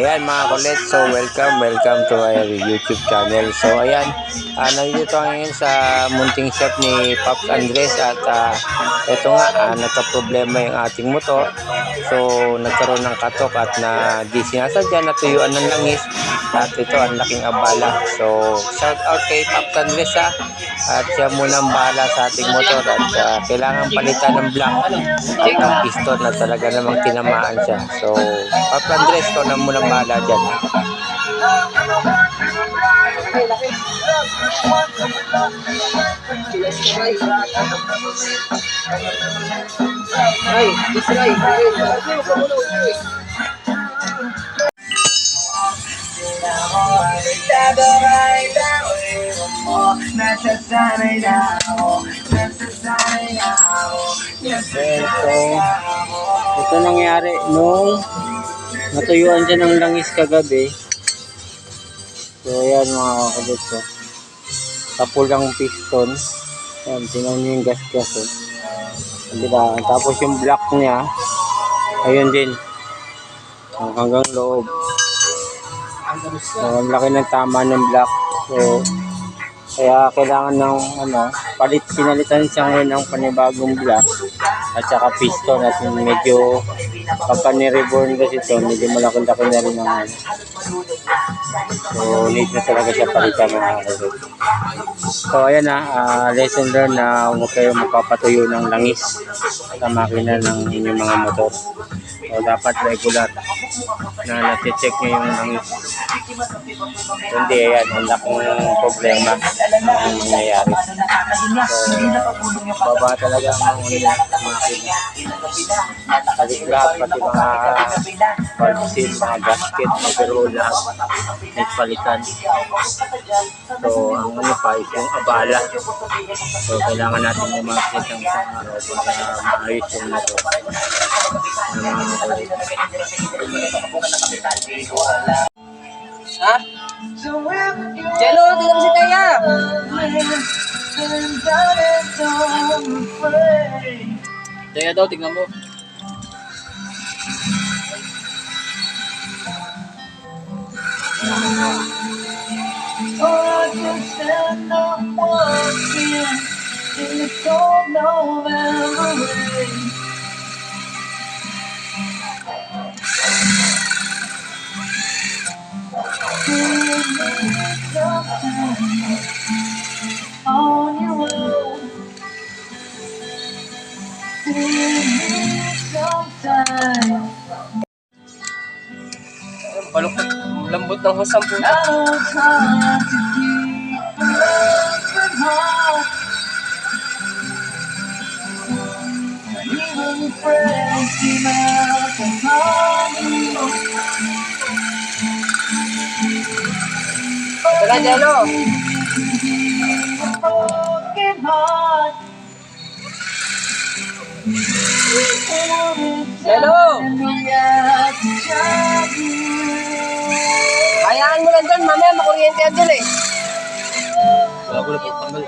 Ayan mga kulit, so welcome to our YouTube channel. So ayan, nandito ngayon sa munting shop ni Pops Andres at ito nga, nagka-problema yung ating motor. So nagkaroon ng katok at di sinasadya, natuyuan ng langis at ito ang laking abala. So shout out kay Pops Andres at siya muna ang bahala sa ating motor at kailangan palitan ng block at ng piston na talaga namang tinamaan siya. So Pops Andres, ko na muna bahala dyan. Ito nangyari nung natuyuan siya ng langis kagabi. So ayan mga kakulit ko, tapos lang piston. Ayan, tingnan nyo yung gas diba? Tapos yung block niya ayun din hanggang loob. So ang laki ng tama ng block. So kaya kailangan ng pinalitan siya ngayon ng panibagong block at saka piston. At medyo kapag ni-reborn kasi ito, medyo malaki-laki na rin ng so need na talaga siya palitan mga kakulit. So ayan lesson learned na huwag kayo magpapatuyo ng langis sa makina ng inyong mga motor. So dapat regular na nati-check nyo yung langis. Hindi, ayan, ang laking problema ang mangyayari. So baba talaga ang makina. Balik lahat, pati mga valve seal, mga gasket, overall lahat nagpalitan. So ang is yung abala. So kailangan natin umakit ng isang araw para maayos yung motor. Ha? Jello, tingnan mo si Taya. Taya daw, tingnan mo. On your own, balok lambot ng husang po. Tara, Jello. Jello! Hayaan mo lang dyan, mamaya makuryente yan dyan eh. Bago na pagpanggal.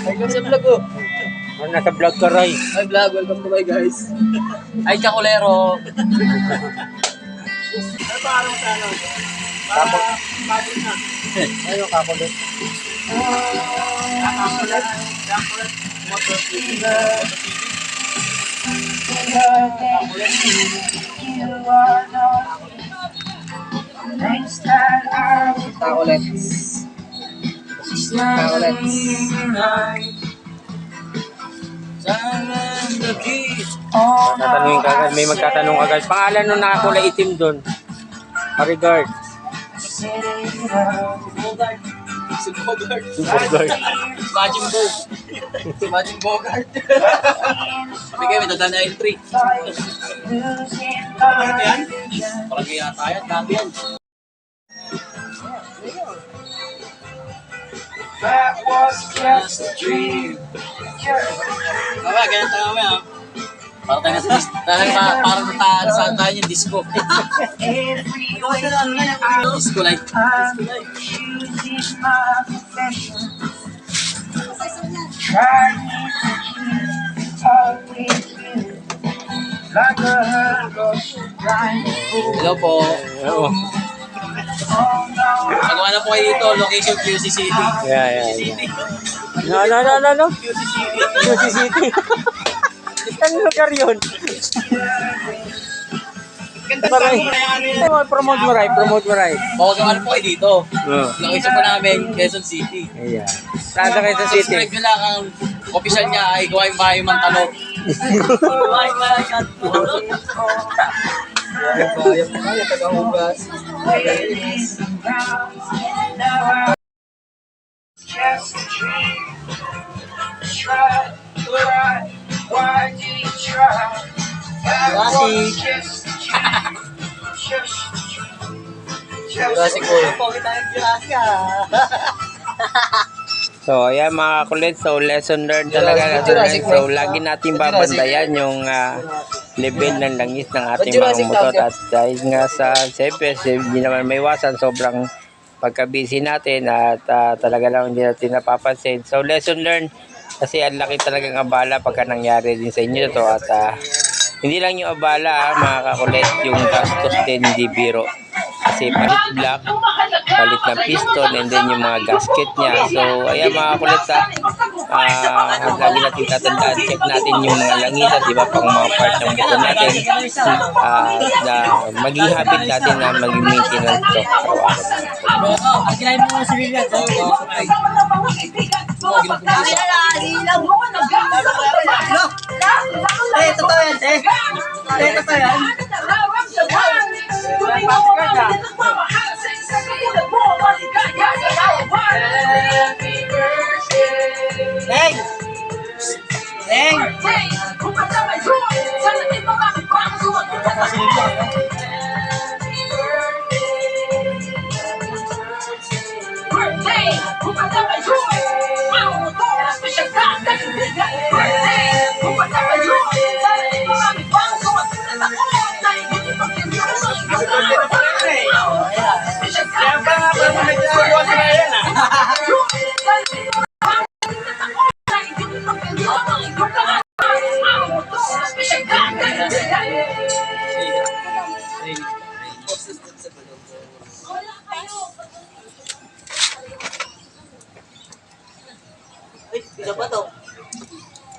Welcome sa vlog ko. Nasa vlog ka, Ray. Ay vlog, welcome to my guys. Ay Chakulero. Ano parang sa ano? Bagong na. Ayun kakulit. Kakulit. Motor TV. Kakulit. Tatanungin ka agad, may magtatanong agad. Pangalan nung nakakulay itim doon. Regard. Si Bogart. Bogart. Imagine Bog. Imagine Bogart. Sabi kayo, may dadaan na L3. Ano yan? Parang kaya tayo, dami yan. That was just a dream. Kaya, ganito kami ah. Parang tayo sa parang saan tayo yung disco. Disco light. Hello po. Oo. Magawa na po kayo dito, location QC City. Yeah. City. No. QC City. QC City. Saan lugar yun? Maray. Promote mo, Ray. Magawa na po kayo dito. Oo. Location po namin, Quezon City. Ayan. Plaza Quezon City. Subscribe nyo lang ang official niya ay Gawain Bahay Mantalok. Gawain Bahay Mantalok. Gawain Bahay Tagahugas. Just a dream. Try, why do you try? That was just a dream. Just a dream. Jurassic World. So, ayan mga kulit. So, lesson learned talaga. Jurassic So, World. lagi natin babantayan yung level ng langis ng ating mga motor. At dahil nga sa, siyempre, hindi naman may iwasan. Sobrang pagka-busy natin at talaga lang hindi natin napapansin. So, lesson learned. Kasi ang laki talagang abala pagka nangyari din sa inyo to. At hindi lang yung abala mga kakulit. Yung gastos din, hindi biro. Kasi palit block, palit ng piston, and then yung mga gasket niya. So, ayan mga kulit lagi natin tatandaan, check natin yung mga langis at iba pang mga part ng motor natin. Maging habit natin na maging maintenance to araw-araw. Ang kinain mo mga civilian. Totoo yan, Totoo yan. Isa pa to.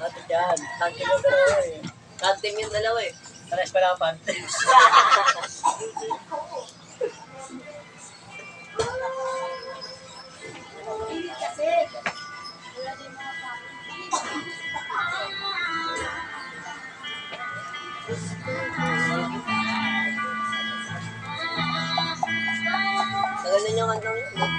Ate dyan. Tantim yung dalawa eh. Tantim yung dalawa eh. Pares pa lang pantim. Tagalan yung kantang yun.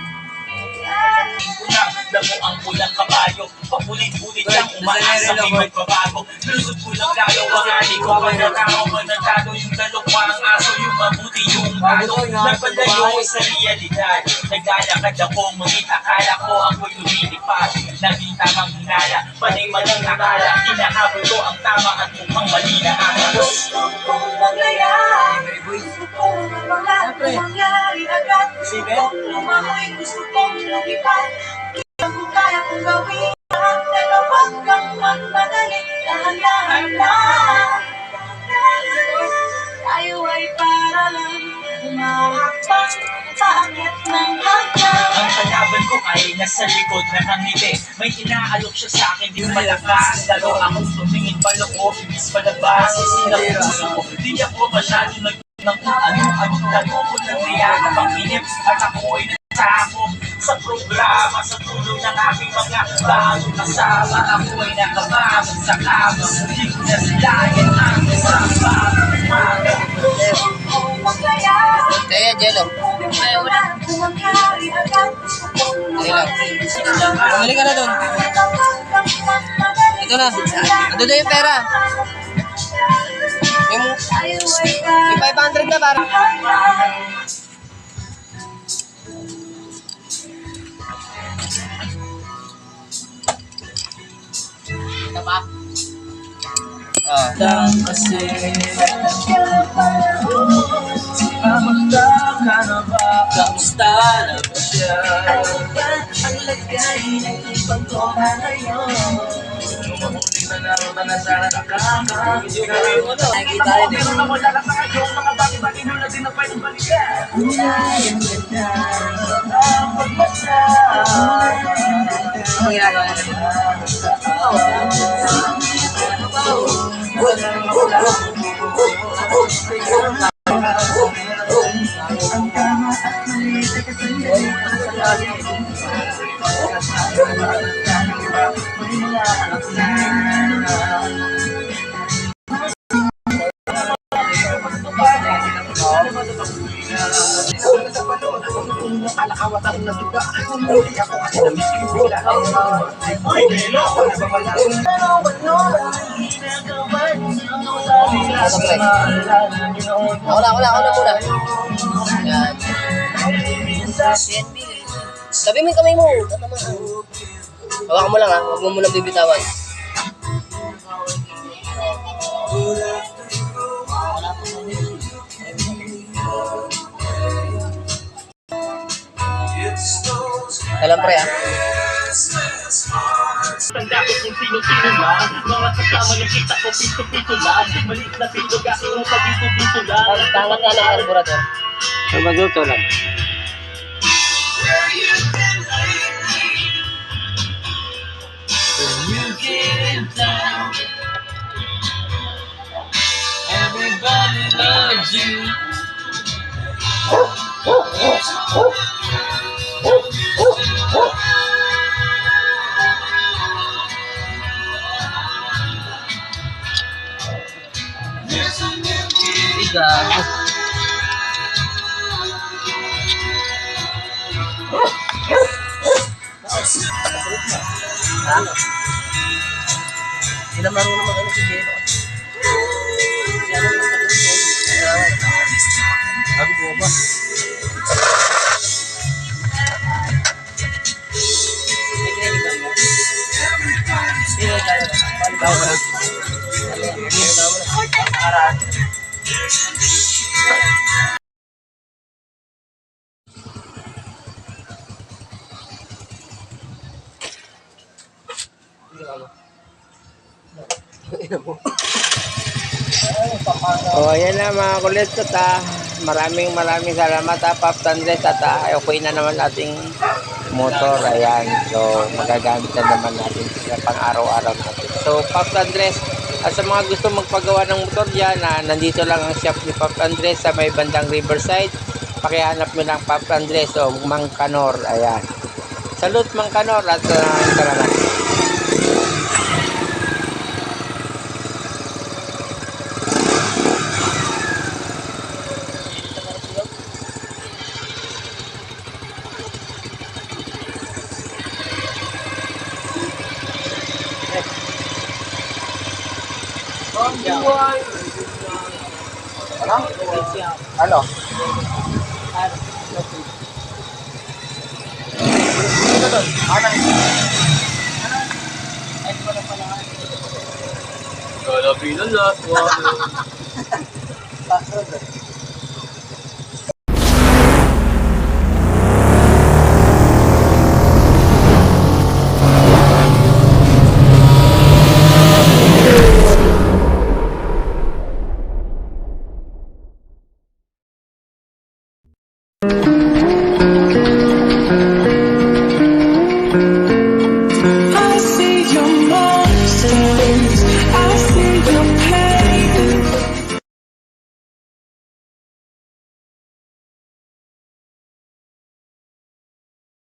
Damo ang pulang kabayo, papulit-pulit lang umaasa may magbabago. Lusot ko lang layo, ang ani ko manatao, manatado yung dalawa, ang aso yung mabuti yung ano. Napalayo sa realidad, naglalakad ako, ngunit akala ko ako'y lumilipad. Naging tamang hinala, maling akala, hinahabol ko ang tama at mukhang mali na akala. Gusto kong maglayaan, gusto kong mangyari agad. Gusto kong lumamoy, gusto kong lumipad. Hindi ko kaya kong gawin lahat, pero wag kang magmadali. Dahan-dahan lang. Tayo ay para lang umahakbang paakyat ng hagdan. Ang kalaban ko ay nasa likod na ngiti. May inaalok siya sa akin, di malakas. Lalo akong tumingin paloko, ibis palabas. Isinap puso ko, di ako masyado ng kung ano-ano. Lalo ko ng riyaga panginip at ako ay natakot sa programa. Sa tulong ng aking mga bago kasama, ako ay nakababag sa kama. Hindi ko na silayan ang isang pag-umaga. Gusto kong maglayaan, Kaya, Jello. kung mangyari agad. Gusto kong lumamoy, gusto kong Bumili ka na doon. Ito na. Ando na yung pera. Yung tayo ay para 500 na para. Kita pa? Lang kasi kamusta ka na ba? Kamusta na ba siya? Ano ba ang lagay ng ibang ko ngayon? Umuuling na naroon na sana nakakakita. Nakikita rin eh. Meron ako lalang mga yung mga bagay-bagay na din na pwedeng balikan. Kulay ang ganda. Ang pagmasa. Ano ginagawa niya? Ang tama at mali ay kasalanan sa lagi. May mga anak na. Alakawatan na duga. Hindi ako kasi na-miss ko bigla. Ay, Belo! Pero ano ang ginagawa niyo? Ako na muna. Yan. Sabi mo yung kamay mo. Tama. Hawakan mo lang ha. Huwag mo munang bibitawan. Alam pre ha. Tanda ko kung sino-sino lang. Mga kasama ng kita ko, pito-pito lang. Maliit na pito, gaso ng pagito-pito lang. Tangat nga ng carburetor. So, maguto lang. Everybody loves you. Gago. Ano? Hindi na marunong mag-ano si Jeno. Sabi ko ba? So, ayan na mga kulit ta. Maraming salamat ha, Pops Andres. At okay na naman ating motor. Ayan. So, magagamit na naman natin sa pang-araw-araw natin. So, Pops Andres, sa mga gusto magpagawa ng motor dyan, nandito lang ang shop ni Pops Andres sa may bandang Riverside. Pakihanap mo lang Pops Andres o Mang Kanor. Ayan. Salute Mang Kanor at salamat. Ano? Kalapinan lahat.